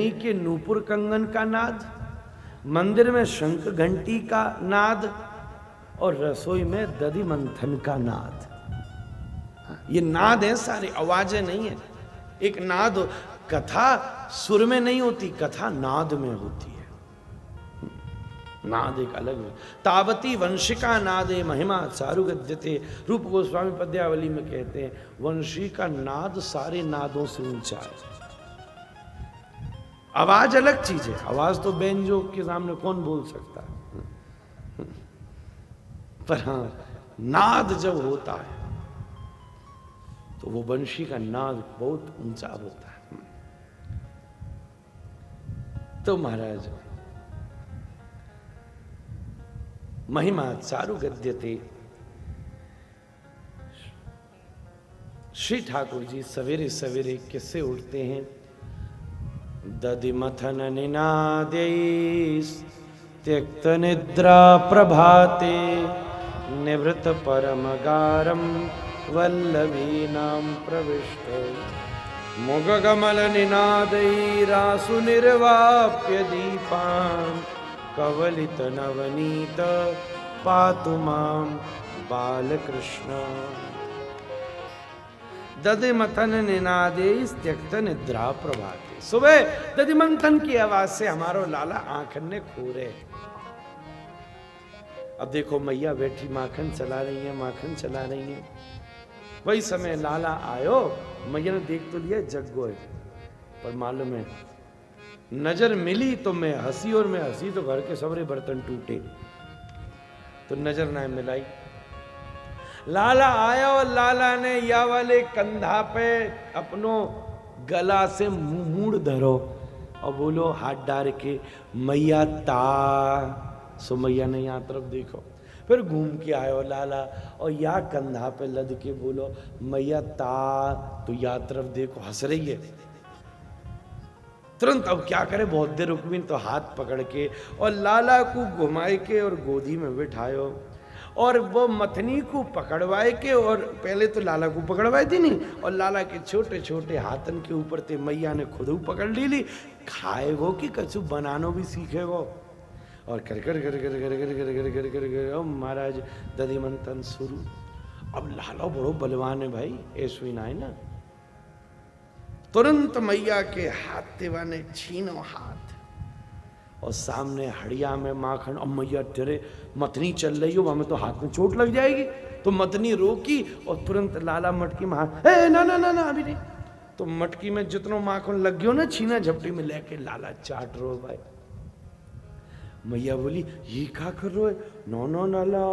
नैनी के नूपुर कंगन का नाद, मंदिर में शंख घंटी का नाद, और रसोई में दधि मंथन का नाद। ये नाद है सारे, आवाजें नहीं है। एक नाद, कथा सुर में नहीं होती, कथा नाद में होती है। नाद एक अलग है। तावती वंशिका नादे महिमा चारु गद्यते, रूप गोस्वामी पद्यावली में कहते हैं वंशी का नाद सारे नादों से ऊंचा है। आवाज अलग चीज है, आवाज तो बेंजो के सामने कौन बोल सकता है, पर हाँ नाद जब होता है तो वो वंशी का नाद बहुत ऊंचा होता है। तो महाराज महिमा चारु गद्यते, श्री ठाकुर जी सवेरे सवेरे किससे उठते हैं? दधि मथन निनादेश त्यक्त निद्रा प्रभाते, निवृत परमगारम वल्लभी नाम प्रविष्ट, मुगगमल निनादैरासु निर्वाप्य दीपान, कवलित नवनीत पातु मां बालकृष्ण। दधि मथन निनादे त्यक्त निद्रा प्रभाते, सुबह दधि मंथन की आवाज से हमारो लाला आंखन ने खोरे। अब देखो मैया बैठी माखन चला रही है, माखन चला रही है। वही समय लाला आयो, मैया ने देख तो लिया जग गए, पर मालूम है नजर मिली तो मैं हंसी, और मैं हंसी तो घर के सबरे बर्तन टूटे, तो नजर ना मिलाई। लाला आया और लाला ने या वाले कंधा पे अपनो गला से मुंह धरो और बोलो हाथ डाल के मैया ता। सो मैया ने यहाँ तरफ देखो, फिर घूम के आयो लाला और या कंधा पे लद के बोलो मैया ता, तो या तरफ देखो, हंस रही है। तुरंत अब क्या करे, बहुत देर रुकवीन तो हाथ पकड़ के और लाला को घुमाए के और गोदी में बिठायो, और वो मथनी को पकड़वाए के, और पहले तो लाला को पकड़वाई थी नहीं, और लाला के छोटे छोटे हाथन के ऊपर थे मैया ने खुद पकड़ ली। खाएगो कि कछु बनानो भी सीखेगो, और कर कर कर कर कर कर कर कर कर कर कर महाराज दधि मंथन शुरू। अब लाला बड़ो बलवान है भाई, ऐसो ही ना है ना। तुरंत मैया के हाथ ने छीनो हाथ, और सामने हड़िया में माखन। अब मैया तेरे मथनी चल रही हो, हमें तो हाथ में चोट लग जाएगी, तो मथनी रोकी और तुरंत लाला मटकी में हाथ, ना ना ना ना अभी नहीं। तो मटकी में जितनो माखन लग गयो ना, छीना झपटी में लेके लाला चाट रो भाई। मैया बोली ये क्या कर रहे हो? नो नो लाला,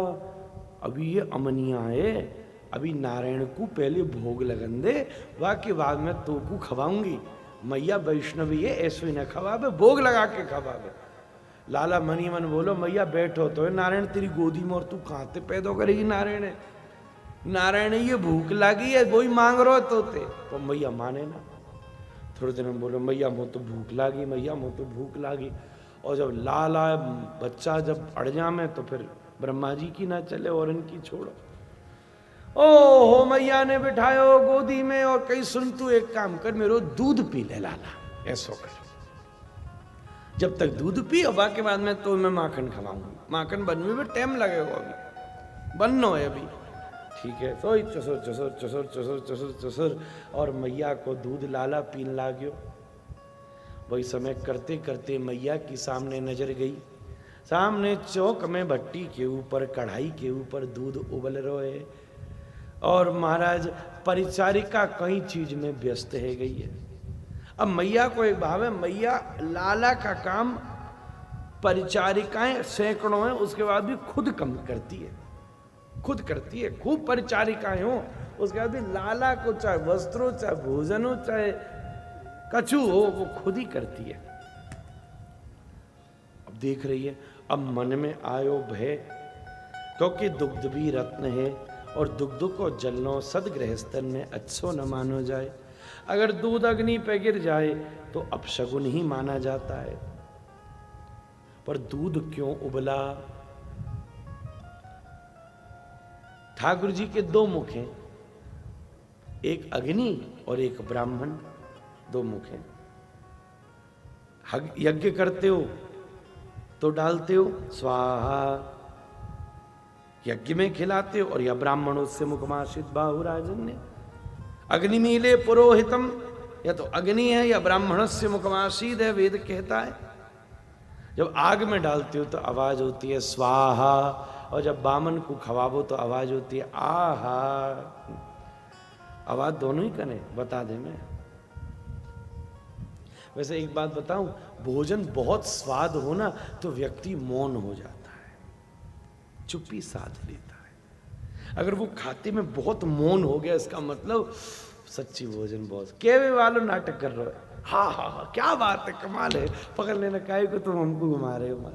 अभी ये अमनिया है, अभी नारायण को पहले भोग लगन दे, वाके बाद में तो को खवाऊंगी। मैया वैष्णवी है, ऐसो ही ना खवाबे, भोग लगा के खवाबे। लाला मनी मन बोलो मैया बैठो तो है नारायण तेरी गोदी में, और तू कहाँ से पैदा करेगी नारायण है? नारायण ये भूख लगी है, वही मांग रो तो मैया माने ना। थोड़े दिन में बोलो मैया मुँह तो भूख लागी, मैया मुँह तो भूख लागी। और जब लाला बच्चा जब अड़ जामे तो फिर ब्रह्मा जी की ना चले और इनकी छोड़ो। ओ मैया ने बिठायो गोदी में, और कहीं सुन तू एक काम कर, मेरे दूध पी ले लाला, ऐसो कर। जब तक दूध पी, और बाकी बाद में तो मैं माखन खवाऊंगी। माखन बनने में टाइम लगेगा, अभी बननो है अभी, ठीक है। तो चुसुर चुसुर चुसुर चुसुर चुसुर चुसुर, और मैया को दूध लाला पीन लागो। वही समय करते करते मैया की सामने नजर गई, सामने चौक में भट्टी के ऊपर, कढ़ाई के ऊपर दूध उबल रहे, और महाराज परिचारिका कई चीज में व्यस्त है गई है। अब मैया को एक भाव है, मैया लाला का काम परिचारिकाएं सैकड़ों हैं, उसके बाद भी खुद कम करती है, खुद करती है। खूब परिचारिकाएं हो, उसके बाद भी लाला को चाहे वस्त्रों, चाहे भोजन हो, चाहे कछु हो, वो खुद ही करती है। अब देख रही है, अब मन में आयो भय, क्योंकि दुग्ध भी रत्न है, और दुग्ध को जलनो सदगृहस्थन में अच्छो न मानो जाए। अगर दूध अग्नि पे गिर जाए तो अपशगुन ही माना जाता है। पर दूध क्यों उबला? ठाकुर जी के दो मुख हैं, एक अग्नि और एक ब्राह्मण, दो मुख हैं। यज्ञ करते हो तो डालते हो स्वाहा, यज्ञ में खिलाते हो, और या ब्राह्मणों से मुखमाशित बाहुराजन्य अग्निमीले पुरोहितम, या तो अग्नि है या ब्राह्मण से मुखमाशित है, वेद कहता है। जब आग में डालते हो तो आवाज होती है स्वाहा, और जब बामन को खवाबो तो आवाज होती है आहा। आवाज दोनों ही करें, बता दे मैं। वैसे एक बात बताऊं, भोजन बहुत स्वाद हो ना तो व्यक्ति मौन हो जाता है, चुप्पी साध लेता है। अगर वो खाते में बहुत मौन हो गया, इसका मतलब सच्ची भोजन बहुत। केवे वालों नाटक कर रहे हो, हाँ हाँ हाँ क्या बात है, कमाल है, पकड़ लेना काहे को तुम हमको घुमा रहे हो।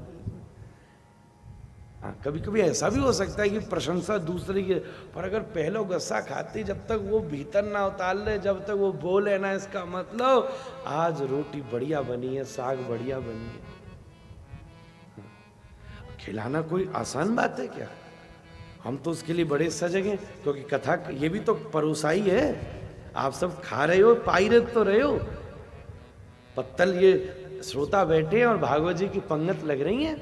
हाँ, कभी कभी ऐसा भी हो सकता है कि प्रशंसा दूसरे की, पर अगर पहले गुस्सा खाती जब तक वो भीतर ना उतार ले, जब तक वो बोले ना, इसका मतलब आज रोटी बढ़िया बनी है, साग बढ़िया बनी है। खिलाना कोई आसान बात है क्या? हम तो उसके लिए बड़े सजग हैं, क्योंकि कथा ये भी तो परोसाई है। आप सब खा रहे हो, पाई रहे तो रहे हो। पत्तल ये श्रोता बैठे हैं और भागवत जी की पंगत लग रही है,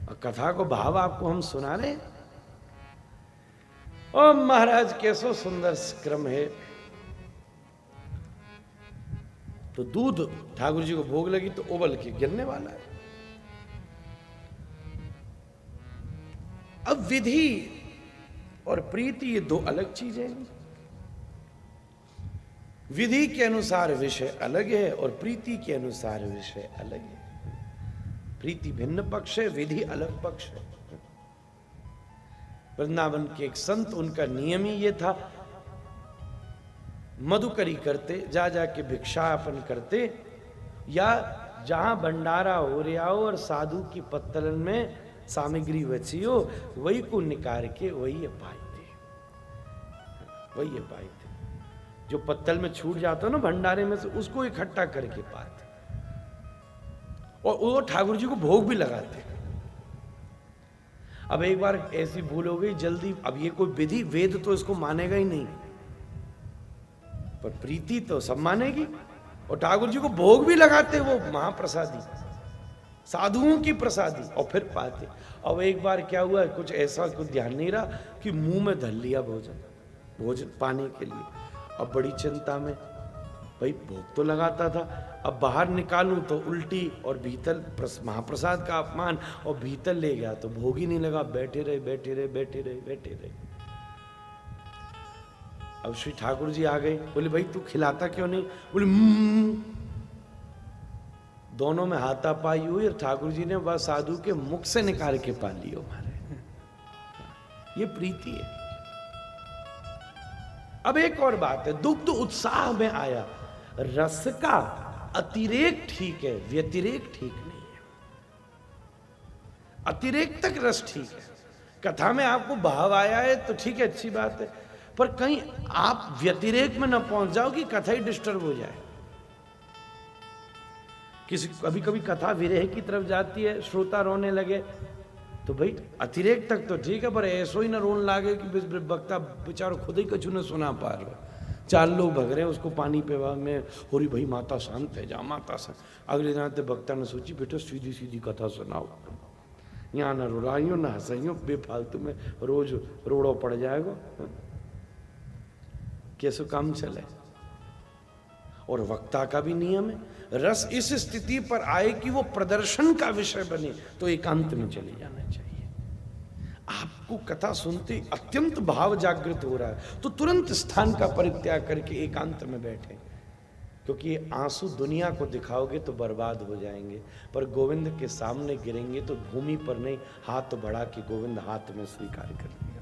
और कथा को भाव आपको हम सुना रहे। ओ महाराज कैसो सुंदर क्रम है। तो दूध ठाकुर जी को भोग लगी तो उबल के गिरने वाला है। अब विधि और प्रीति ये दो अलग चीजें हैं। विधि के अनुसार विषय अलग है और प्रीति के अनुसार विषय अलग है। प्रीति भिन्न पक्ष है, विधि अलग पक्ष है। वृंदावन के एक संत, उनका नियम ही ये था, मधुकरी करते, जा जाके भिक्षापन करते, या जहां भंडारा हो रहा हो और साधु की पत्तलन में सामग्री बची हो, वही को निकाल के वही पाते, वही पाते। जो पत्तल में छूट जाता हो ना भंडारे में से, उसको इकट्ठा करके पाते, और वो ठाकुर जी को भोग भी लगाते। अब एक बार ऐसी भूल हो गई जल्दी, अब ये कोई विधि, वेद तो इसको मानेगा ही नहीं, पर प्रीति तो सब मानेगी, और ठाकुर जी को भोग भी लगाते, वो महाप्रसादी, साधुओं की प्रसादी, और फिर पाते। अब एक बार क्या हुआ, कुछ ऐसा कुछ ध्यान नहीं रहा कि मुंह में धर लिया भोजन पाने के लिए। अब बड़ी चिंता में, भाई भोग तो लगाता था, अब बाहर निकालूं तो उल्टी, और भीतर महाप्रसाद का अपमान, और भीतर ले गया तो भोग ही नहीं लगा। बैठे रहे बैठे रहे बैठे रहे बैठे रहे। अब श्री ठाकुर जी आ गए, बोले भाई तू खिलाता क्यों नहीं? बोले दोनों में हाथापाई हुई, और ठाकुर जी ने वह साधु के मुख से निकाल के पा लियो हमारे। ये प्रीति है। अब एक और बात है, दुग्ध उत्साह में आया, रस का अतिरेक ठीक है, व्यतिरेक ठीक नहीं है। अतिरेक तक रस ठीक है। कथा में आपको भाव आया है तो ठीक है, अच्छी बात है, पर कहीं आप व्यतिरेक में ना पहुंच जाओ कि कथा ही डिस्टर्ब हो जाए। कभी कभी कथा विरह की तरफ जाती है, श्रोता रोने लगे, तो भाई अतिरेक तक तो ठीक है, पर ऐसो ही ना रोने लागे कि वक्ता बेचारो खुद ही कछु न सुना पा रहे, 4 लोग भग रहे हैं उसको पानी पेवा में, हो रही भाई माता शांत है, जा माता शांत। अगले दिन वक्ता ने सोची बेटा सीधी सीधी कथा सुनाओ, यहाँ ना रुलाइयो ना हंसाइयो, बेफालतू में रोज रोड़ो पड़ जाएगा, कैसे काम चले। और वक्ता का भी नियम है, रस इस स्थिति पर आए कि वो प्रदर्शन का विषय बने तो एकांत में चले जाना चाहिए। आपको कथा सुनते अत्यंत भाव जागृत हो रहा है तो तुरंत स्थान का परित्याग करके एकांत में बैठे, क्योंकि ये आंसू दुनिया को दिखाओगे तो बर्बाद हो जाएंगे, पर गोविंद के सामने गिरेंगे तो भूमि पर नहीं, हाथ बढ़ा के गोविंद हाथ में स्वीकार कर लिया।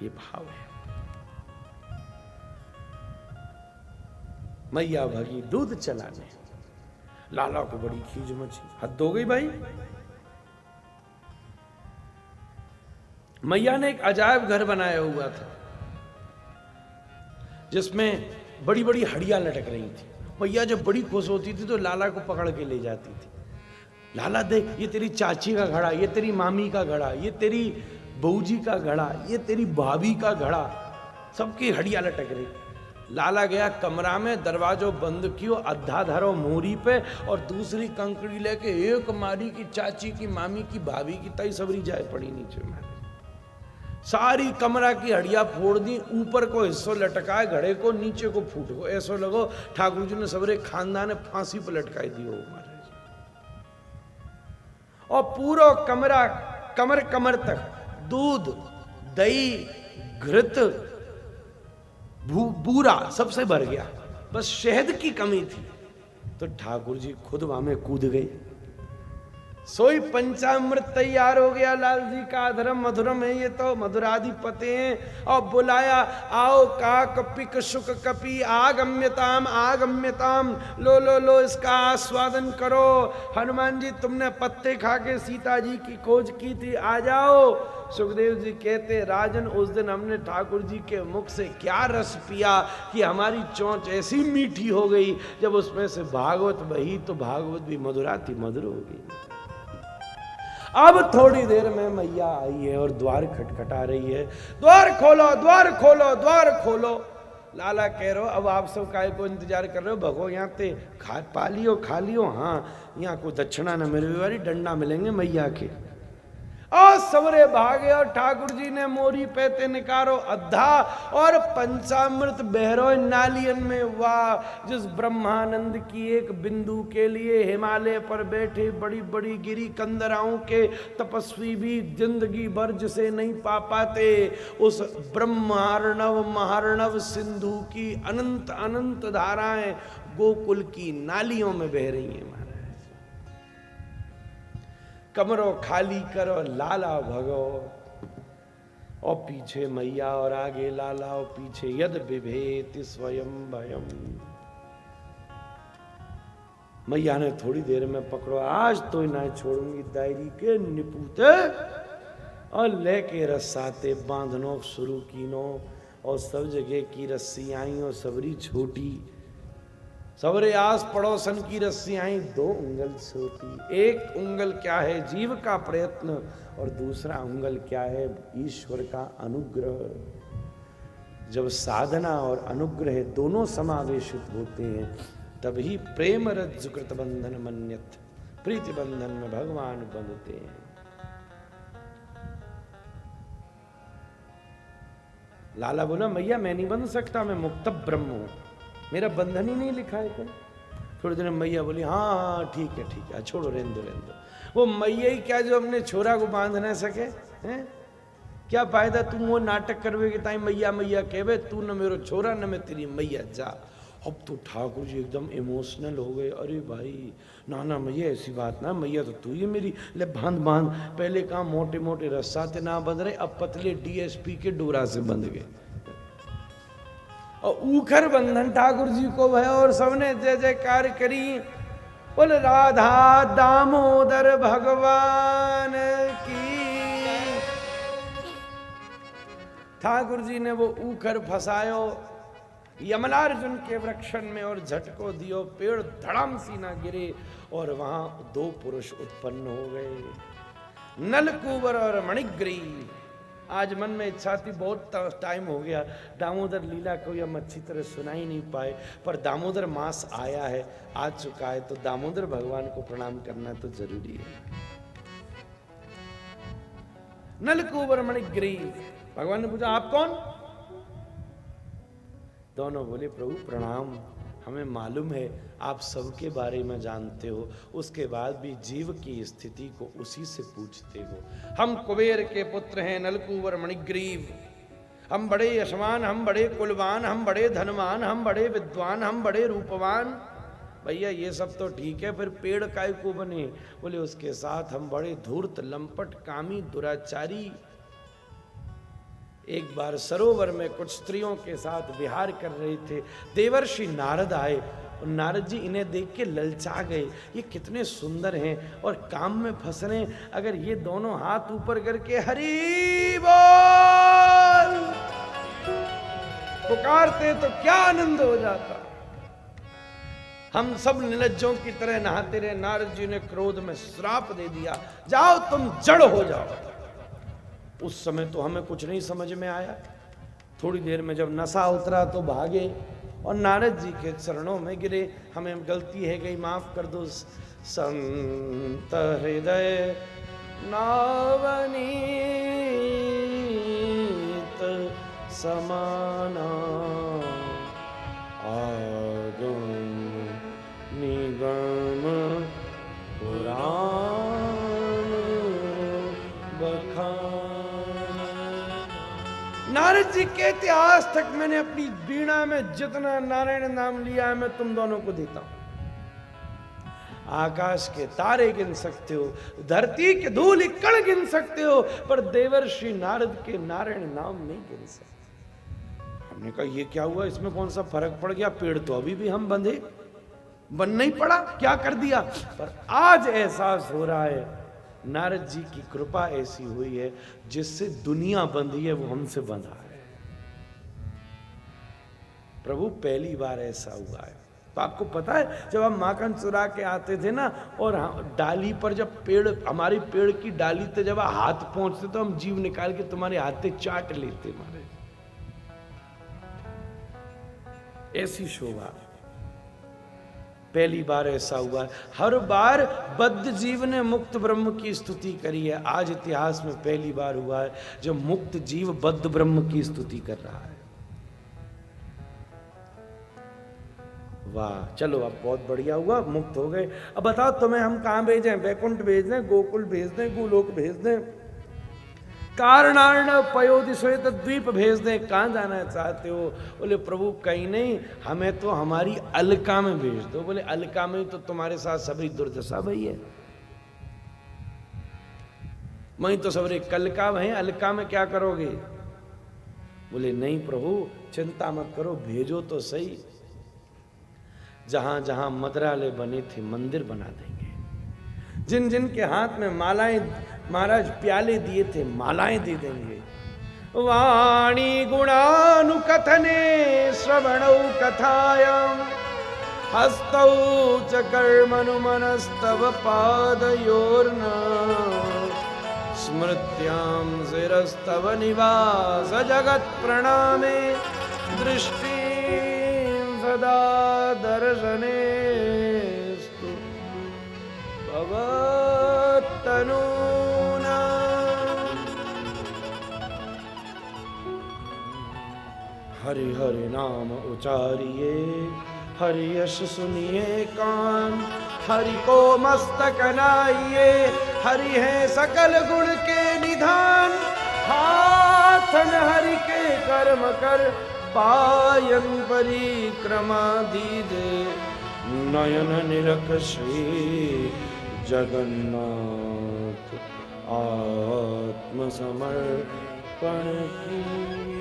ये भाव है। मैया भगी दूध चलाने, लाला को बड़ी खीज मची, हद हो गई भाई। मैया ने एक अजायब घर बनाया हुआ था जिसमें बड़ी बड़ी हड़ियां लटक रही थी। मैया जब बड़ी खुश होती थी तो लाला को पकड़ के ले जाती थी, लाला देख ये तेरी चाची का घड़ा, ये तेरी मामी का घड़ा, ये तेरी बहू जी का घड़ा, ये तेरी भाभी का घड़ा, सबकी हड़ियां लटक रही। लाला गया कमरा में, दरवाजो बंद कियो, अद्धा धरो मोरी पे और दूसरी कंकड़ी लेके एक मारी की चाची की, मामी की, भाभी की, तई सबरी जाए पड़ी नीचे में। सारी कमरा की हड़िया फोड़ दी, ऊपर को हिस्सों लटकाए घड़े को, नीचे को फूट को, ऐसो लगो ठाकुर जी ने सबरे खानदान फांसी पर लटकाई दियो महाराज। और पूरा कमरा कमर कमर तक दूध, दही, घृत, बूरा सबसे भर गया, बस शहद की कमी थी। तो ठाकुर जी खुद वहां में कूद गए। सोई पंचामृत तैयार हो गया, लाल जी का अधरम मधुरम है ये तो, मधुराधिपति हैं। और बुलाया, आओ काक पिक शुक कपि आगम्यताम आगम्यताम, लो लो लो इसका आस्वादन करो। हनुमान जी तुमने पत्ते खा के सीता जी की खोज की थी, आ जाओ। सुखदेव जी कहते, राजन उस दिन हमने ठाकुर जी के मुख से क्या रस पिया कि हमारी चोंच ऐसी मीठी हो गई, जब उसमें से भागवत बही तो भागवत भी मधुराती मधुर हो गई। अब थोड़ी देर में मैया आई है और द्वार खटखटा रही है, द्वार खोलो द्वार खोलो द्वार खोलो। लाला कह रहे हो अब आप सब काय को इंतजार कर रहे हो, भगो यहाँ ते खा लियो। हाँ यहाँ को दक्षिणा न मिले वाली डंडा मिलेंगे मैया के। और सवरे भागे और ठाकुर जी ने मोरी पैते निकारो अद्धा और पंचामृत बहरो नालियन में। वाह, जिस ब्रह्मानंद की एक बिंदु के लिए हिमालय पर बैठे बड़ी बड़ी गिरी कंदराओं के तपस्वी भी जिंदगी भर जिसे नहीं पा पाते, उस ब्रह्मार्णव महार्णव सिंधु की अनंत अनंत धाराएं गोकुल की नालियों में बह रही हैं। कमरो खाली करो, लाला भगो, और पीछे मैया और आगे लाला और पीछे यद बिभेति स्वयं भयम। मैया ने थोड़ी देर में पकड़ो, आज तो ना छोड़ूंगी दायरी के निपूते, और लेके रस्साते बांधनो शुरू कीनो। और सब जगह की रस्सी आई और सबरी छोटी, सबरे आस पड़ोसन की रस्सियां 2 उंगल छोटी। एक उंगल क्या है जीव का प्रयत्न और दूसरा उंगल क्या है ईश्वर का अनुग्रह। जब साधना और अनुग्रह दोनों समावेशित होते हैं तभी प्रेम रज्जुकृत बंधन मन्यत, प्रीति बंधन में भगवान बंधते हैं। लाला बोला मैया मैं नहीं बंध सकता, मैं मुक्त ब्रह्म हूं, मेरा बंधन ही नहीं लिखा है कोई। थोड़ी देर मैया बोली हाँ ठीक है छोड़ो रहने दो। वो मैया ही क्या जो अपने छोरा को बांध ना सके हैं, क्या फायदा तुम वो नाटक करवे कि ताई मैया मैया कहवे, तू न मेरो छोरा न मैं तेरी मैया, जा। अब तो ठाकुर जी एकदम इमोशनल हो गए, अरे भाई ना मैया ऐसी बात ना, मैया तो तू ही मेरी, ले बांध। पहले कहाँ मोटे मोटे रस्सा थे ना बंध रहे, अब पतले DSP के डोरा से बंध गए। और ऊखर बंधन ठाकुर जी को भय और सबने जय जयकार करी, बोल राधा दामोदर भगवान की। ठाकुर जी ने वो ऊखर फसायो यमलार्जुन के वृक्षण में और झटको दियो, पेड़ धड़ाम सी ना गिरे और वहां 2 पुरुष उत्पन्न हो गए, नलकुबर और मणिग्रीव। आज मन में इच्छा थी, बहुत टाइम हो गया दामोदर लीला को हम अच्छी तरह सुना ही नहीं पाए, पर दामोदर मास आया है, आ चुका है, तो दामोदर भगवान को प्रणाम करना तो जरूरी है। नलकुबर मणिग्रीव, भगवान ने पूछा आप कौन? दोनों बोले प्रभु प्रणाम, हमें मालूम है आप सबके बारे में जानते हो, उसके बाद भी जीव की स्थिति को उसी से पूछते हो। हम कुबेर के पुत्र हैं नलकुबर मणिग्रीव, हम बड़े यशमान, हम बड़े कुलवान, हम बड़े धनवान, हम बड़े विद्वान, हम बड़े रूपवान। भैया ये सब तो ठीक है, फिर पेड़ काय को बने? बोले उसके साथ हम बड़े धूर्त लंपट कामी दुराचारी। एक बार सरोवर में कुछ स्त्रियों के साथ विहार कर रहे थे, देवर्षि नारद आए और नारद जी इन्हें देख के ललचा गए, ये कितने सुंदर हैं और काम में फंस रहे हैं, अगर ये दोनों हाथ ऊपर करके हरि बोल पुकारते तो क्या आनंद हो जाता। हम सब निर्लज्जों की तरह नहाते रहे। नारद जी ने क्रोध में श्राप दे दिया, जाओ तुम जड़ हो जाओ। उस समय तो हमें कुछ नहीं समझ में आया, थोड़ी देर में जब नशा उतरा तो भागे, और नारद जी के चरणों में गिरे। हमें गलती है गई, माफ कर दो। संत हृदय नावनीत समाना, आगम निगम पुराण बखान। नारद जी के इतिहास तक मैंने अपनी वीणा में जितना नारायण नाम लिया है मैं तुम दोनों को देता हूं। आकाश के तारे गिन सकते हो, धरती के धूल कण गिन सकते हो, पर देवर्षि नारद के नारायण नाम नहीं गिन सकते। हमने कहा ये क्या हुआ, इसमें कौन सा फर्क पड़ गया? पेड़ तो अभी भी हम बंधे, बन नहीं पड़ा, क्या कर दिया? पर आज एहसास हो रहा है नारद जी की कृपा ऐसी हुई है जिससे दुनिया बंधी है, वो हमसे बंधा है। प्रभु पहली बार ऐसा हुआ है। तो आपको पता है जब हम माखन चुरा के आते थे ना, और डाली पर जब पेड़, हमारी पेड़ की डाली पे जब हाथ पहुंचते तो हम जीव निकाल के तुम्हारे हाथे चाट लेते। मारे ऐसी शोभा पहली बार ऐसा हुआ है। हर बार बद्ध जीव ने मुक्त ब्रह्म की स्तुति करी है, आज इतिहास में पहली बार हुआ है जब मुक्त जीव बद्ध ब्रह्म की स्तुति कर रहा है। वाह, चलो अब बहुत बढ़िया हुआ, मुक्त हो गए। अब बताओ तुम्हें हम कहां भेजें? वैकुंठ भेज दें, गोकुल भेज दें, गोलोक भेज दें, कारणार्णव पयोधि श्वेत द्वीप भेज दें, कहां जाना चाहते हो? बोले प्रभु कहीं नहीं, हमें तो हमारी अलका में भेज दो। बोले अलका में तो तुम्हारे साथ सबरी दुर्दशा भई है, वहीं तो सबरे कलका वहीं, अलका में क्या करोगे? बोले नहीं प्रभु चिंता मत करो, भेजो तो सही। जहां जहां मदरालय बने थे मंदिर बना देंगे, जिन जिन के हाथ में मालाएं महाराज प्याले दिए थे मालाएं दे देंगे। वाणी गुणानुकथने श्रवणौ कथायां हस्तौ च कर्मणु मनस्तव पादयोर्न स्मृत्यां शिरस्तव निवास जगत् प्रणामे दृष्टि सदा दर्शनेस्तु भवत्तनूना। हरि हरि नाम उचारिए, हरि यश सुनिए कान, हरि को मस्तक नाइए, हरि है सकल गुण के निधान। हाथन हरि के कर्म कर, पायन परिक्रमा दीजे, नयन निरख श्री जगन्नाथ आत्म समर्पण कीजे।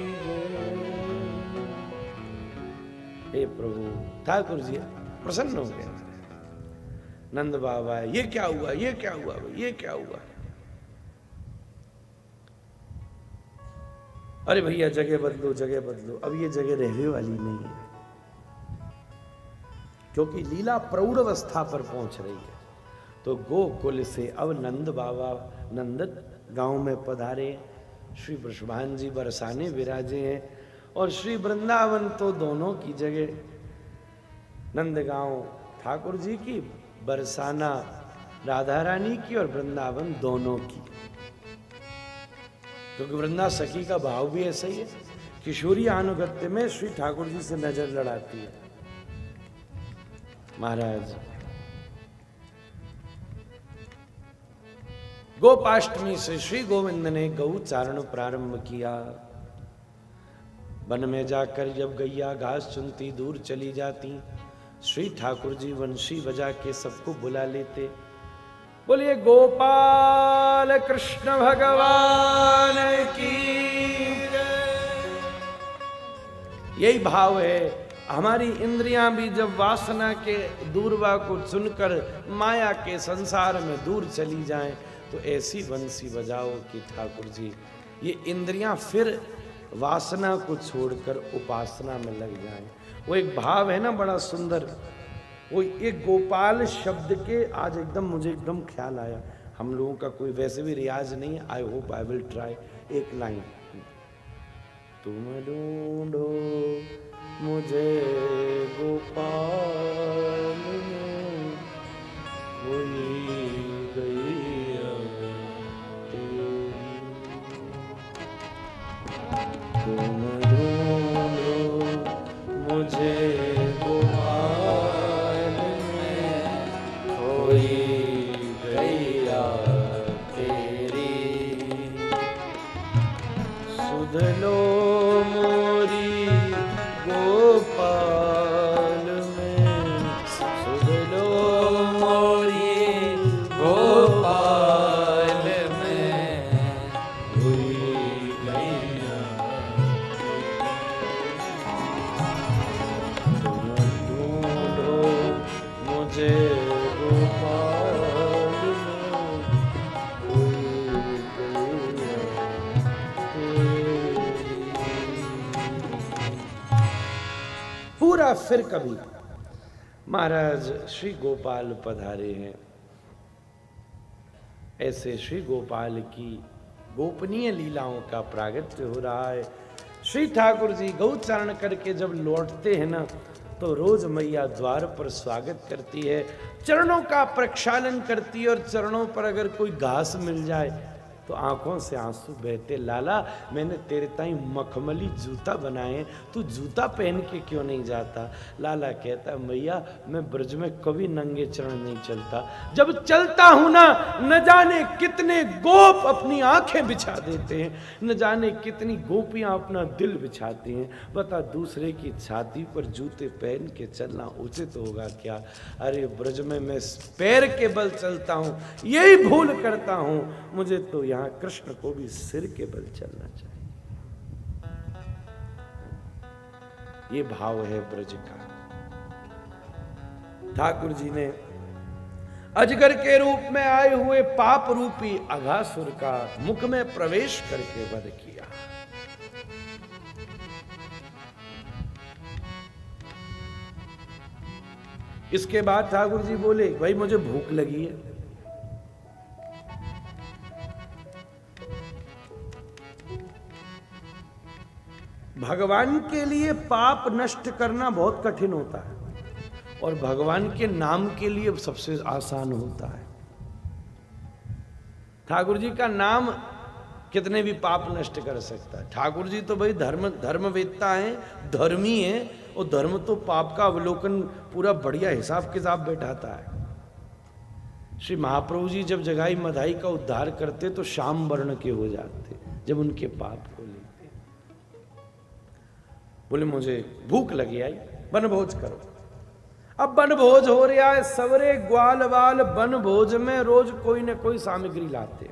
हे प्रभु, ठाकुर जी प्रसन्न हो गए। नंद बाबा ये क्या हुआ, ये क्या हुआ, ये क्या हुआ? अरे भैया जगह बदलो, जगह बदलो, अब ये जगह रहने वाली नहीं है, क्योंकि लीला प्रौढ़ अवस्था पर पहुंच रही है। तो गोकुल से अब नंद बाबा नंद गांव में पधारे, श्री वृषभान जी बरसाने विराजे हैं, और श्री वृंदावन तो दोनों की जगह, नंदगांव ठाकुर जी की, बरसाना राधा रानी की, और वृंदावन दोनों की, क्योंकि वृंदा सखी का भाव भी ऐसा ही है। किशोरी अनुगत्य में श्री ठाकुर जी से नजर लड़ाती है। महाराज गोपाष्टमी से श्री गोविंद ने गौ चारण प्रारंभ किया। वन में जाकर जब गैया घास चुनती दूर चली जाती, श्री ठाकुर जी वंशी बजा के सबको बुला लेते। बोलिए गोपाल कृष्ण भगवान की। यही भाव है। हमारी इंद्रियां भी जब वासना के दूरवा को चुनकर माया के संसार में दूर चली जाएं, तो ऐसी बंसी बजाओ कि ठाकुर जी ये इंद्रियां फिर वासना को छोड़कर उपासना में लग जाएं। वो एक भाव है ना बड़ा सुंदर, वो एक गोपाल शब्द के आज एकदम मुझे एकदम ख्याल आया। हम लोगों का कोई वैसे भी रियाज नहीं है, I hope I will try. एक लाइन तुम ढूंढो मुझे गोपाल में, कोई गैया तेरी। तुम ढूंढो मुझे गोपाल में, कोई गैया तेरी। सुध लो मोरी गोपाल में, सुध लो मोरी गोपाल में, कोई गैया। तुम ढूंढो मुझे गोपाल में, कोई गैया तेरी। पूरा फिर कभी महाराज श्री गोपाल पधारे हैं। ऐसे श्री गोपाल की गोपनीय लीलाओं का प्रागट्य हो रहा है। श्री ठाकुर जी गौचारण करके जब लौटते हैं ना, तो रोज मैया द्वार पर स्वागत करती है, चरणों का प्रक्षालन करती है, और चरणों पर अगर कोई घास मिल जाए तो आंखों से आंसू बहते। लाला मैंने तेरे ताई मखमली जूता बनाए, तू जूता पहन के क्यों नहीं जाता? लाला कहता मैया मैं ब्रज में कभी नंगे चरण नहीं चलता, जब चलता हूं ना न जाने कितने गोप अपनी आंखें बिछा देते हैं, न जाने कितनी गोपियां अपना दिल बिछाती हैं। बता दूसरे की छाती पर जूते पहन के चलना उचित होगा क्या? अरे ब्रज में मैं पैर के बल चलता हूं, यही भूल करता हूं। मुझे तो यहाँ कृष्ण को भी सिर के बल चलना चाहिए। ये भाव है ब्रज का। ठाकुर जी ने अजगर के रूप में आए हुए पाप रूपी अघासुर का मुख में प्रवेश करके वध किया। इसके बाद ठाकुर जी बोले भाई मुझे भूख लगी है। भगवान के लिए पाप नष्ट करना बहुत कठिन होता है, और भगवान के नाम के लिए सबसे आसान होता है। ठाकुर जी का नाम कितने भी पाप नष्ट कर सकता है। ठाकुर जी तो भाई धर्मवेत्ता हैं, धर्मी हैं, और धर्म तो पाप का अवलोकन पूरा बढ़िया हिसाब किताब बैठाता है। श्री महाप्रभु जी जब जगाई मधाई का उद्धार करते तो श्याम वर्ण के हो जाते जब उनके पाप को लेते। बोले मुझे भूख लगी आई, बनभोज करो। अब बनभोज हो रहा है, सवरे ग्वाल वाल बनभोज में रोज कोई न कोई सामग्री लाते।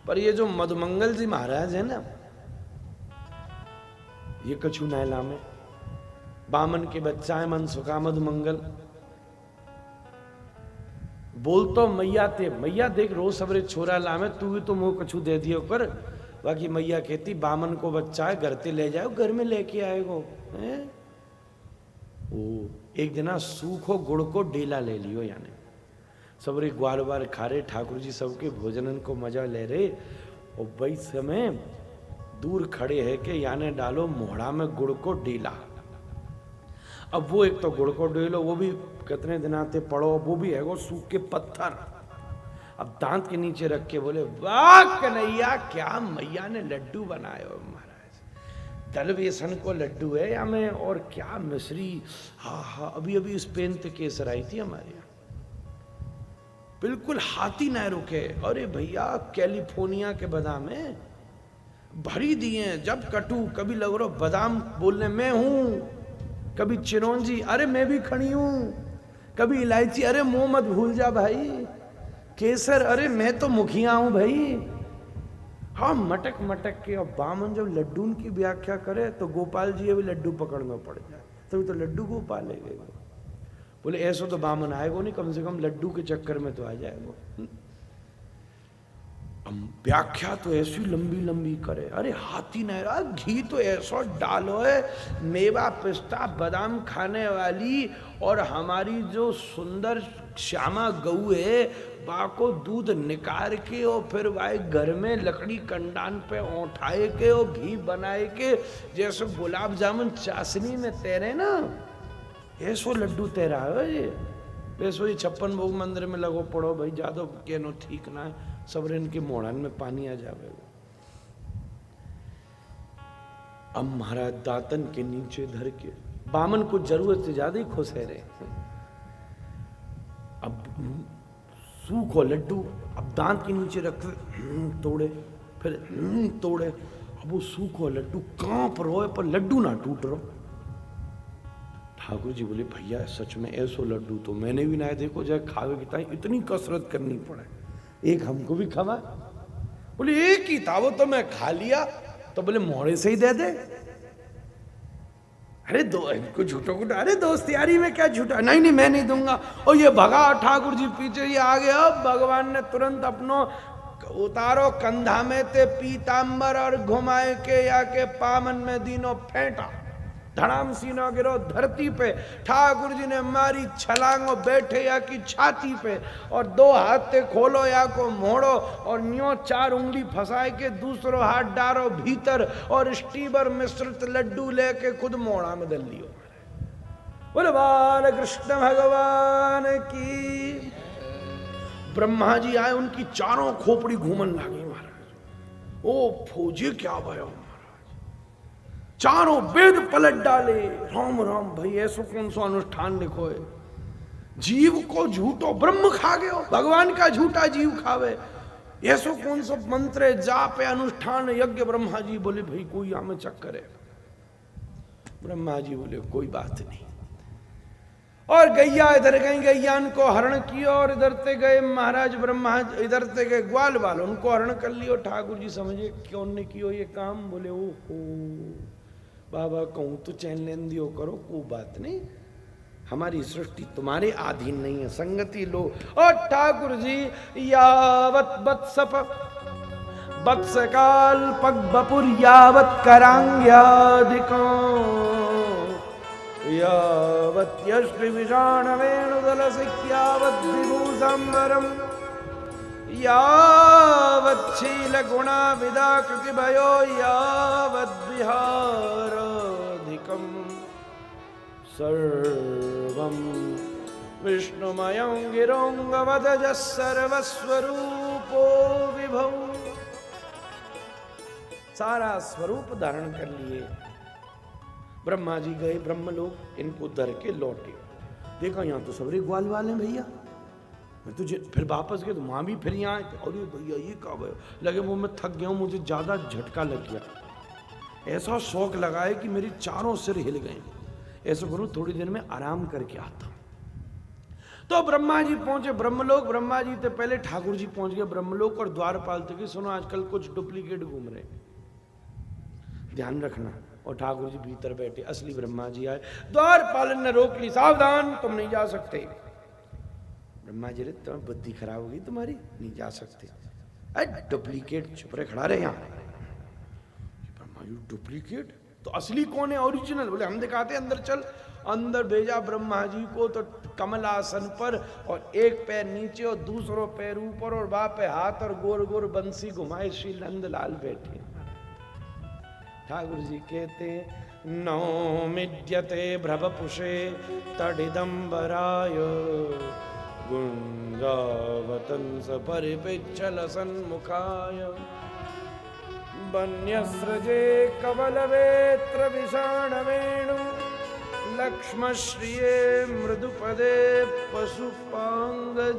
पर ये जो मधुमंगल जी महाराज है ना, ये कछु नैला में बामन के बच्चा है मनसुखा मधुमंगल। बोल तो मैया ते मैया देख रोज सवरे छोरा लामे, तू भी तो मुंह कछु दे दियो कर। बाकी मैया कहती बामन को बच्चा है घर ते ले जाओ, घर में लेके आएगो। वो एक जना सूखो गुड़ को डेला ले लियो, यानी सबरे ग्वाल बार खा रहे, ठाकुर जी सबके भोजनन को मजा ले रहे। और वही समय दूर खड़े है कि याने डालो मोहड़ा में गुड़ को डेला। अब वो एक तो गुड़ को डेलो, वो भी कितने दिन आते पड़ो, वो भी है वो सूख के पत्थर। अब दांत के नीचे रख के बोले वाह कन्हैया क्या मैया ने लड्डू बनाए हो महाराज, दल बेसन को लड्डू है या में, और क्या मिश्री। हाँ हाँ अभी अभी स्पेन से केसर आई थी हमारे यहाँ, बिल्कुल हाथी ना रुके। अरे भैया कैलिफोर्निया के बादाम है, भरी दिए जब कटू, कभी लग रहा बादाम बोलने मैं हूं, कभी चिरौंजी अरे मैं भी खड़ी हूं, कभी इलायची अरे मुंह मत भूल जा भाई, केसर अरे मैं तो मुखिया हूं भाई। हाँ मटक मटक के। और बामन जब लड्डू की व्याख्या करे तो गोपाल जी अभी लड्डू पकड़ना पड़ जाए, तभी तो लड्डू गोपाल ले गए। बोले ऐसा तो बामन आएगा नहीं, कम से कम लड्डू के चक्कर में तो आ जाएगा। व्याख्या तो ऐसी लंबी लंबी करे, अरे हाथी नहीं रहा, घी तो ऐसा डालो है, मेवा पिस्ता बादाम खाने वाली और हमारी जो सुंदर श्यामा गऊ है, बाको दूध निकाल के और फिर भाई घर में लकड़ी कंडान पे उठाए के और घी बनाए के, जैसे गुलाब जामुन चाशनी में तैरे ना, ऐसो लड्डू तैरा है ये। ऐसो ही 56 भोग मंदिर में लगो पड़ो भाई, जादो के नो ठीक ना है, सबरेन के मोड़ान में पानी आ जाएगा। अब महाराज दातन के नीचे धर के, बामन को जरूरत से ज्यादा ही खुश है रहे। अब सूखो लड्डू, अब दांत के नीचे रख तोड़े, फिर तोड़े, अब वो सूखो लड्डू कांप रहो पर लड्डू ना टूट रहो। ठाकुर जी बोले भैया सच में ऐसो लड्डू तो मैंने भी ना देखो, जाए खावे की ताई इतनी कसरत करनी पड़े, एक हमको भी खवा। बोले एक ही था वो तो मैं खा लिया, तो बोले मोड़े से ही दे दे। अरे दो को झूठो को, अरे दोस्त यारी में क्या झूठा, नहीं नहीं मैं नहीं दूंगा। और ये भगा ठाकुर जी पीछे ही आ गया। अब भगवान ने तुरंत अपनो उतारो कंधा में ते पीतांबर और घुमाए के या के पामन में दीनो फेंटा, धड़ाम सीना गिरो धरती पे। ठाकुर जी ने मारी छलांगो बैठे या की छाती पे, और दो हाथ ते खोलो या को मोड़ो और न्यो 4 उंगली फंसाए के दूसरो हाथ डारो भीतर और स्टीबर मिश्रित लड्डू लेके खुद मोड़ा में दल लियो। बोले बाल कृष्ण भगवान की। ब्रह्मा जी आए, उनकी चारों खोपड़ी घूमन लगी महाराज। ओ फौजी क्या भयो, चारों वेद पलट डाले। राम राम भाई ऐसो कौन सा अनुष्ठान लिखो है, जीव को झूठो ब्रह्म खा गयो, भगवान का झूठा जीव खावे, ऐसो कौन सा मंत्र जाप अनुष्ठान यज्ञ। ब्रह्मा जी बोले भाई कोई हमें चक्कर है। ब्रह्मा जी बोले कोई बात नहीं। और गैया इधर गई, गैया को हरण किया, और इधर से गए महाराज ब्रह्मा, इधर से गए ग्वाल वाल, उनको हरण कर लियो। ठाकुर जी समझे क्यों ने कियो ये काम। बोले ओ हो बाबा कहूं तो चैन लेन दियो करो, कोई बात नहीं, हमारी सृष्टि तुम्हारे अधीन नहीं है, संगति लो। और ठाकुर जी यावत बत्सप बत्सकाल पग बपुर यावत करांग्यादिको यावत यश्वि विषाण वेणुदल सिक्यावत विभूषंबरम यावत शील गुणा विदा कृति भयो यावत विहाराधिकम सर्वम विष्णुमयं गिरोंगवदज सर्वस्वरूपो विभव। सारा स्वरूप धारण कर लिए। ब्रह्मा जी गए ब्रह्मलोक, इनको धर के लौटे। देखा यहाँ तो सबरे ग्वाल वाले भैया, मैं तुझे फिर वापस गए तो वहां भी फिर यहाँ। अरे भैया ये कब है, लगे वो मैं थक गया हूँ, मुझे ज्यादा झटका लग गया, ऐसा शौक लगा है कि मेरी चारों सिर हिल गए, ऐसा करूँ थोड़ी देर में आराम करके आता हूँ। तो ब्रह्मा जी पहुंचे ब्रह्मलोक। ब्रह्मा जी से पहले ठाकुर जी पहुंच गए ब्रह्मलोक, और द्वारपाल थे कि सुनो आजकल कुछ डुप्लीकेट घूम रहे, ध्यान रखना। और ठाकुर जी भीतर बैठे, असली ब्रह्मा जी आए। द्वारपालन ने रोक ली, सावधान तुम नहीं जा सकते। ब्रह्मा जी रे तुम्हें बुद्धि खराब होगी तुम्हारी, नहीं जा सकते। अरे डुप्लीकेट चुप रहे, खड़ा रहे यहाँ। ब्रह्मा जी डुप्लीकेट तो असली कौन है, ओरिजिनल? बोले हम दिखाते अंदर चल। अंदर भेजा ब्रह्मा जी को, तो कमलासन पर, और एक पैर नीचे और दूसरो पैर ऊपर, और वहां पे हाथ और गोर गोर बंसी घुमाए श्री नंदलाल बैठे। ठाकुर जी कहते नौ मिड्यते भ्रवपुषे तडिदंबराय गुंजावतंस परिपिच्छल सन्मुखाय वन्यस्रजे कवलवेत्र विषाण वेणु लक्ष्मश्रिये मृदुपदे पशुपांगजाय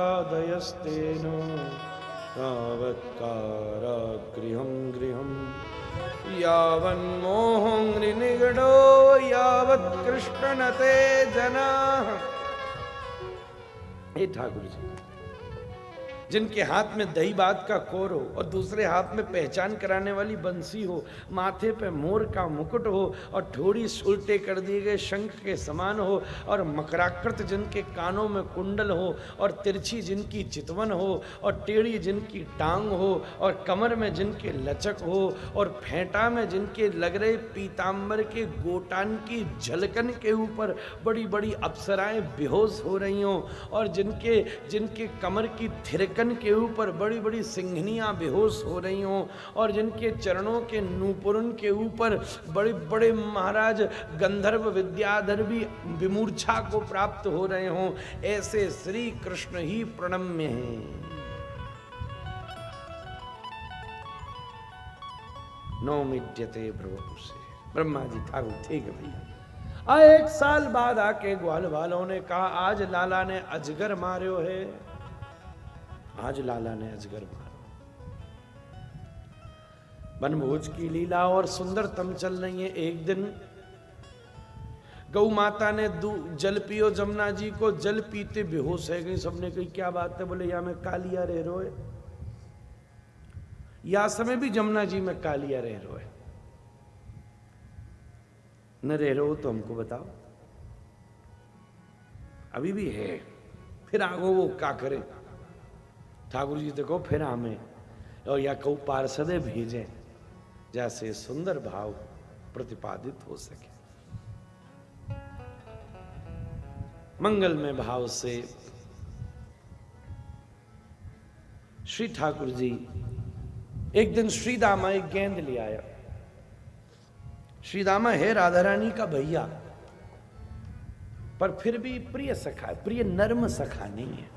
तावद्रागादयस्तेन तावत्कारागृहं गृहं यावन्मोहङ्घ्रिनिगडो यावत्कृष्णनते जनाः। हे ठाकुर जी, जिनके हाथ में दही बात का कोर हो और दूसरे हाथ में पहचान कराने वाली बंसी हो, माथे पे मोर का मुकुट हो और ठोड़ी उल्टे कर दिए गए शंख के समान हो, और मकराकृत जिनके कानों में कुंडल हो, और तिरछी जिनकी चितवन हो, और टेढ़ी जिनकी टांग हो, और कमर में जिनके लचक हो, और फेंटा में जिनके लग रहे पीतांबर के गोटान की झलकन के ऊपर बड़ी बड़ी अप्सराएं बेहोश हो रही हों, और जिनके कमर की थिरकन के ऊपर बड़ी बड़ी सिंघनियां बेहोश हो रही हों, और जिनके चरणों के नूपुरन के ऊपर बड़े बड़े महाराज गंधर्व विद्याधर भी विमूर्छा को प्राप्त हो रहे हों, ऐसे श्री कृष्ण ही प्रणम्य हैं। नो मिड्यते भ्रुवु से। ब्रह्मा जी ठाकुर ठीक है भैया। 1 साल बाद आके ग्वाल वालों ने कहा आज लाला ने अजगर मार्यो है, आज लाला ने अजगर मारो। वनभोज की लीला और सुंदरतम चल रही है। एक दिन गौ माता ने जल पियो, जमुना जी को जल पीते बेहोश है गई। सबने कही क्या बात है? बोले या में कालिया रह रोए, या समय भी जमुना जी में कालिया रह रोए। न रह रो तो हमको बताओ, अभी भी है, फिर आगो वो क्या करे? ठाकुर जी देखो फिर हमें और या कौ पार्षदे भेजें जैसे सुंदर भाव प्रतिपादित हो सके। मंगल में भाव से श्री ठाकुर जी एक दिन श्री दामा एक गेंद ले आया। श्री दामा है राधा रानी का भैया, पर फिर भी प्रिय सखा, प्रिय नर्म सखा नहीं है,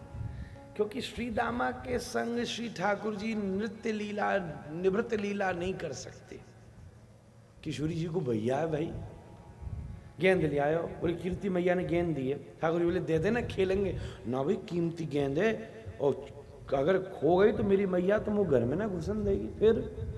क्योंकि श्री दामा के संग श्री ठाकुर जी नृत्य लीला निवृत्त लीला नहीं कर सकते। किशोरी जी को भैया है भाई, गेंद ले आयो। बोले कीर्ति मैया ने गेंद दी है। ठाकुर जी बोले दे देना खेलेंगे ना भाई, कीमती गेंद है और अगर खो गई तो मेरी मैया तुम वो घर में ना घुसन देगी। फिर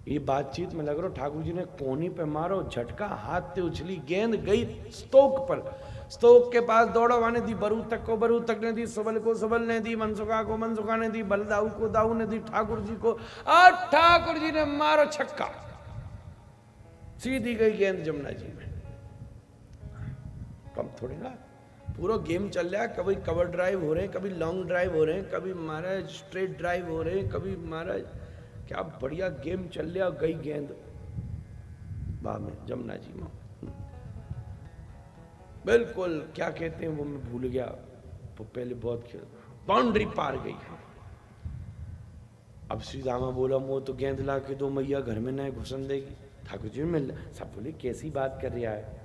ये बातचीत में लग रहा ठाकुर जी ने कोनी पे मारो झटका, हाथ से उछली, गेंद गई स्तोक पर। स्तोक के पास दौड़वाने दी, बरू तक को बरू तक ने दी, सबल को सबल ने दी, मनसुखा को मनसुखा ने दी, बलदाऊ को दाऊ ने दी, ठाकुर जी को, और ठाकुर जी ने मारो छक्का, सीधी गई गेंद जमुना जी में। कम थोड़ी ना, पूरा गेम चल रहा है, कभी कवर ड्राइव हो रहे हैं, कभी लॉन्ग ड्राइव हो रहे हैं, कभी महाराज स्ट्रेट ड्राइव हो रहे हैं, कभी महाराज क्या बढ़िया गेम चल रहा। गई गेंद बा में जमुना जी में, बिल्कुल क्या कहते हैं वो मैं भूल गया, वो पहले बहुत खेल, बाउंड्री पार गई। अब श्री दामा बोला वो तो गेंद ला के दो मैया घर में न घुसन देगी। ठाकुर जी मिल सब बोले कैसी बात कर रहा है?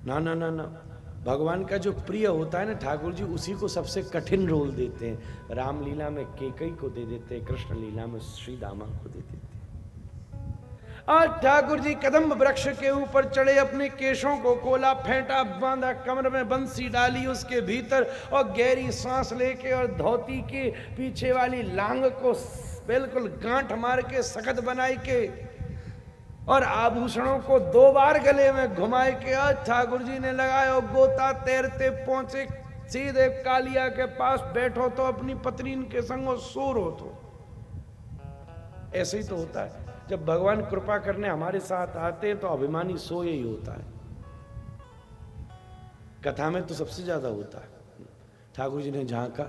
ना ना ना ना, भगवान का जो प्रिय होता है ना ठाकुर जी उसी को सबसे कठिन रोल देते हैं। रामलीला में केकई को दे देते हैं, कृष्ण लीला में श्री दामा को दे देते हैं। आज ठाकुर जी कदम्ब वृक्ष के ऊपर चढ़े, अपने केशों को खोला, फेंटा बांधा, कमर में बंसी डाली उसके भीतर, और गहरी सांस लेके और धोती के पीछे वाली लांग को बिल्कुल गांठ मार के सख्त बनाई के, और आभूषणों को 2 बार गले में घुमाए के आज ठाकुर जी ने लगाया गोता। तैरते पहुंचे सीधे कालिया के पास, बैठो तो अपनी पत्नी के संग सो रो तो। ऐसे ही तो होता है, जब भगवान कृपा करने हमारे साथ आते हैं तो अभिमानी सोए ही होता है। कथा में तो सबसे ज्यादा होता है। ठाकुर जी ने झांका,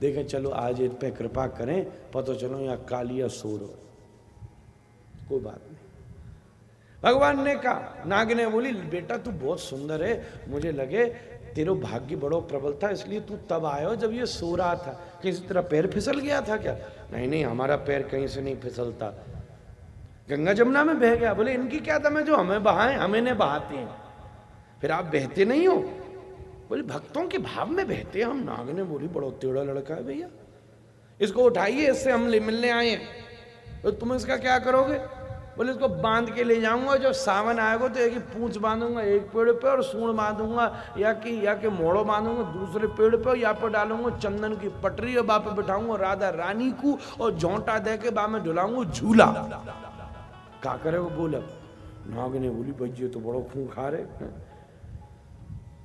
देखा चलो आज इन पे कृपा करें, पता चलो यहाँ कालिया सो रो, कोई बात नहीं। भगवान ने कहा, नाग ने बोली बेटा तू बहुत सुंदर है, मुझे लगे तेरो भाग्य बड़ो प्रबल था इसलिए तू तब आयो जब ये सो रहा था। किसी तरह पैर फिसल गया था क्या? नहीं नहीं, हमारा पैर कहीं से नहीं फिसलता, गंगा जमुना में बह गया। बोले इनकी क्या दम है जो हमें बहाएं, हमें ने बहाते हैं, फिर आप बहते नहीं हो? बोले भक्तों के भाव में बहते हैं हम। नाग ने बोली बड़ा टेढ़ा लड़का है भैया, इसको उठाइए, इससे हम मिलने आए हैं, तो तुम इसका क्या करोगे? बोले इसको बांध के ले जाऊंगा, जब सावन आएगा तो एक ही पूंछ बांधूंगा एक पेड़ पे और सूंड बांधूंगा, या कि मोड़ो बांधूंगा दूसरे पेड़ पे, या पर डालूंगा चंदन की पटरी और बाप पे बिठाऊंगा राधा रानी को, और झोंटा दे के बा में डुलाऊंगा झूला। क्या करे वो? बोला नाग ने बोली भैया तो बड़ो खूंखार है,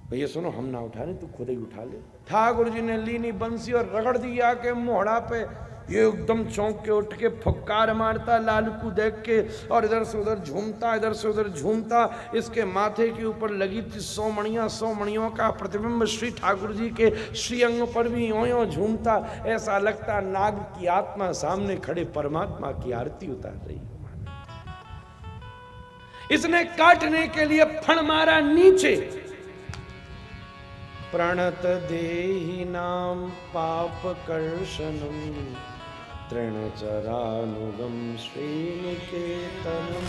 भैया सुनो, हम ना उठा रहे, तू खुद ही उठा ले। ठाकुर जी ने लीनी बंसी और रगड़ दिया के मोहड़ा पे। ये एकदम चौंक के उठ के फुक्कार मारता लालू को देख के, और इधर से उधर झूमता, इधर से उधर झूमता। इसके माथे के ऊपर लगी थी 100 मणियां, 100 मणियों का प्रतिबिंब श्री ठाकुर जी के श्रीअंग पर भी यों यों झूमता। ऐसा लगता नाग की आत्मा सामने खड़े परमात्मा की आरती उतार रही। इसने काटने के लिए फण मारा नीचे। प्रणत देहि नाम पाप कर्षणम तृणचरानुगम श्रीनिकेतनम।